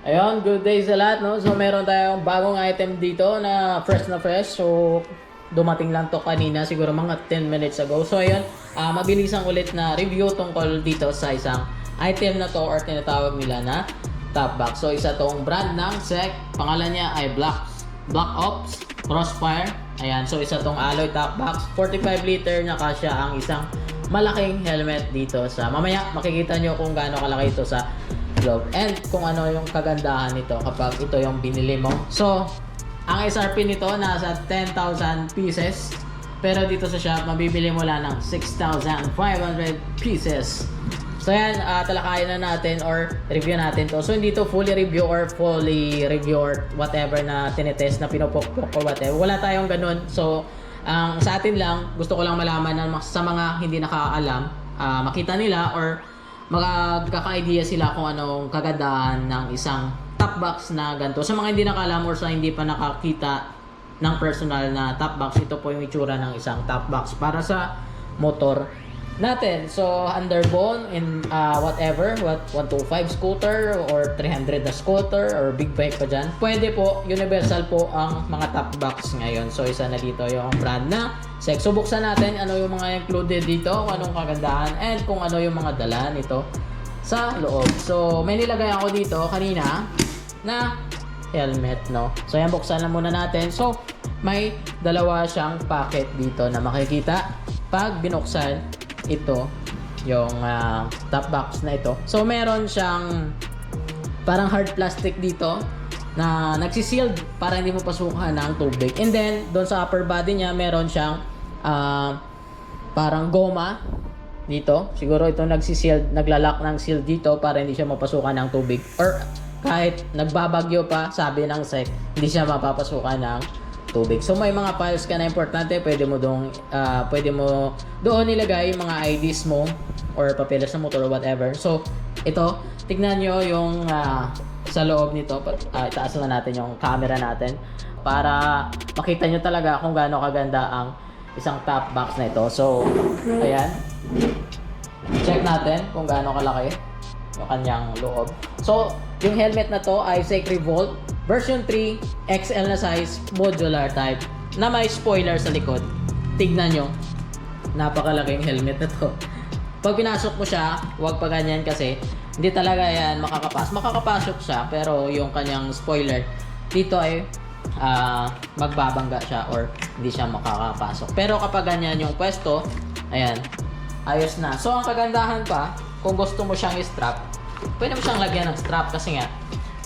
Ayun, good day sa lahat, no? So, meron tayong bagong item dito na fresh na fresh. So, dumating lang to kanina, siguro mga 10 minutes ago. So, ayun, mabilisang ulit na review tungkol dito sa isang item na to or tinatawag nila na top box. So, isa tong brand ng SEC. Pangalan niya ay Black Ops Crossfire. Ayan, so isa tong alloy top box. 45 liter na kasya ang isang malaking helmet dito sa mamaya makikita nyo kung gaano kalaki ito sa loob and kung ano yung kagandahan nito kapag ito yung binili mo. So ang SRP nito nasa 10,000 pieces pero dito sa shop mabibili mo lang ng 6,500 pieces. So yan, talakayan na natin or review natin to. So hindi to fully review or whatever na tinetest na pinupokpok or whatever. Wala tayong ganun. So sa atin lang, gusto ko lang malaman na sa mga hindi nakakaalam, makita nila or magkaka-idea sila kung anong kagandahan ng isang top box na ganito. Sa mga hindi nakaalam or sa hindi pa nakakita ng personal na top box, ito po yung itsura ng isang top box para sa motor natin. So underbone in whatever, 125 scooter or 300 na scooter or big bike pa dyan, pwede po, universal po ang mga top box ngayon. So isa na dito yung brand na SEC. So buksan natin ano yung mga included dito, kung anong kagandahan and kung ano yung mga dala nito sa loob. So may nilagay ako dito kanina na helmet, no? So yan, buksan na muna natin. So may dalawa siyang packet dito na makikita pag binuksan ito yung top box na ito. So meron siyang parang hard plastic dito na nagsisealed para hindi mo pasukan ng tubig. And then doon sa upper body niya meron siyang parang goma dito. Siguro ito nagsisealed, naglalak ng seal dito para hindi siya mapasukan ng tubig. Or kahit nagbabagyo pa, sabi ng SEC, hindi siya mapapasukan ng tubig. So may mga files ka na importante, pwede mo doon nilagay mga IDs mo or papeles sa motor or whatever. So ito, tignan nyo yung sa loob nito. Itaas lang natin yung camera natin para makita nyo talaga kung gaano kaganda ang isang top box na ito. So ayan, check natin kung gaano kalaki yung kanyang loob. So yung helmet na to ay SEC Revolt version 3 XL na size, modular type na may spoiler sa likod. Tignan nyo, napakalaking helmet na to. Pag pinasok mo siya, huwag pa ganyan kasi hindi talaga yan makakapasok siya, pero yung kanyang spoiler dito ay magbabangga siya or hindi siya makakapasok. Pero kapag ganyan yung pwesto, ayan, ayos na. So ang kagandahan pa, kung gusto mo siyang i-strap, pwede mo siyang lagyan ng strap kasi nga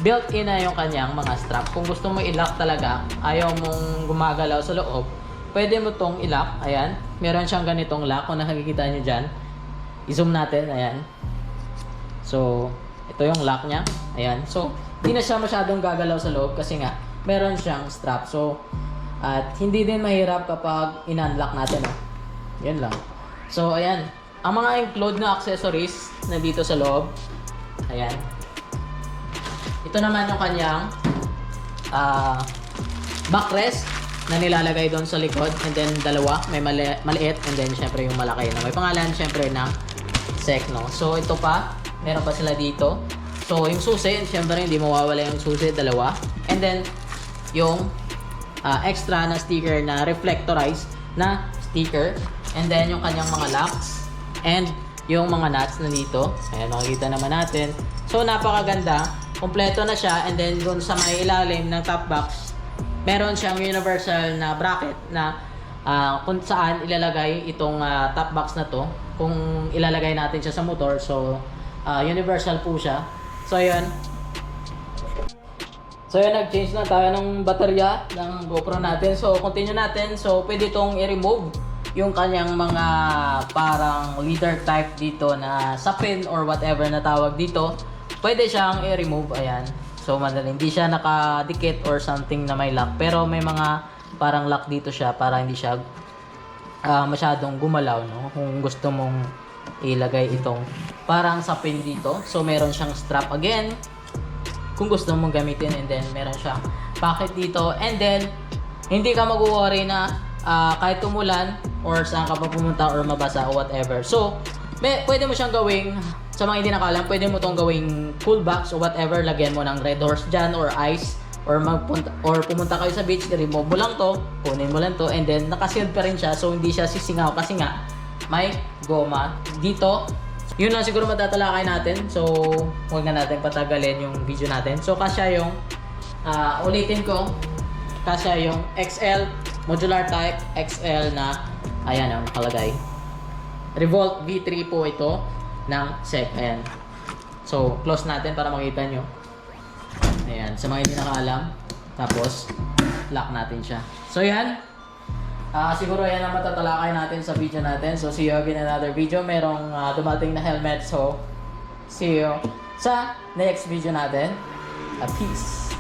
built-in na yung kanyang mga strap. Kung gusto mo i-lock talaga, ayaw mong gumagalaw sa loob, pwede mo tong i-lock. Ayan, meron siyang ganitong lock. Kung nakikita nyo dyan, i-zoom natin. Ayan. So, ito yung lock niya. Ayan. So, hindi na siya masyadong gagalaw sa loob kasi nga, meron siyang strap. So, at hindi din mahirap kapag in-unlock natin. Yan lang. So, ayan. Ang mga include na accessories na dito sa loob. Ayan. Ito naman yung kanyang backrest na nilalagay doon sa likod, and then dalawa, may maliit and then syempre yung malaki na may pangalan syempre ng SEC, no? So ito pa, meron pa sila dito. So yung susi, syempre hindi mawawala yung susi, dalawa. And then yung extra na sticker na reflectorized na sticker, and then yung kanyang mga locks and yung mga nuts na dito. Ayan, makikita naman natin. So napakaganda. Kompleto na siya, and then doon sa may ilalim ng top box, meron siyang universal na bracket na kung saan ilalagay itong top box na to kung ilalagay natin siya sa motor. So universal po siya. So yun, nag-change na tayo ng baterya ng GoPro natin. So continue natin. So pwede itong i-remove yung kanyang mga parang leader type dito na sapin or whatever na tawag dito. Pwede siyang i-remove, ayan. So madali, hindi siya nakadikit or something na may lock, pero may mga parang lock dito siya para hindi siya masyadong gumalaw, no? Kung gusto mong ilagay itong parang sapin dito. So meron siyang strap again kung gusto mong gamitin, and then meron siyang pocket dito, and then hindi ka mag-worry na kahit umulan or saan ka pa pumunta or mabasa o whatever. So pwede mo siyang gawing Sa mga hindi nakaalam, pwede mo itong gawing cool box o whatever, lagyan mo ng Red Horse dyan or ice, or pumunta kayo sa beach, remove mo lang to, kunin mo lang to, and then nakasealed pa rin siya, so hindi siya sisingaw kasi nga may goma dito. Yun lang siguro matatalakay natin, so huwag na natin patagalin yung video natin. So kasya yung ulitin ko, kasya yung XL modular type, XL na ayan ang nakalagay. Revolt V3 po ito ng SEC. Ayan. So, close natin para makita nyo. Ayan. Sa mga hindi nakaalam. Tapos, lock natin siya. So, yan. Siguro yan ang matatalakay natin sa video natin. So, see you again in another video. Merong dumating na helmet. So, see you sa next video natin. Peace!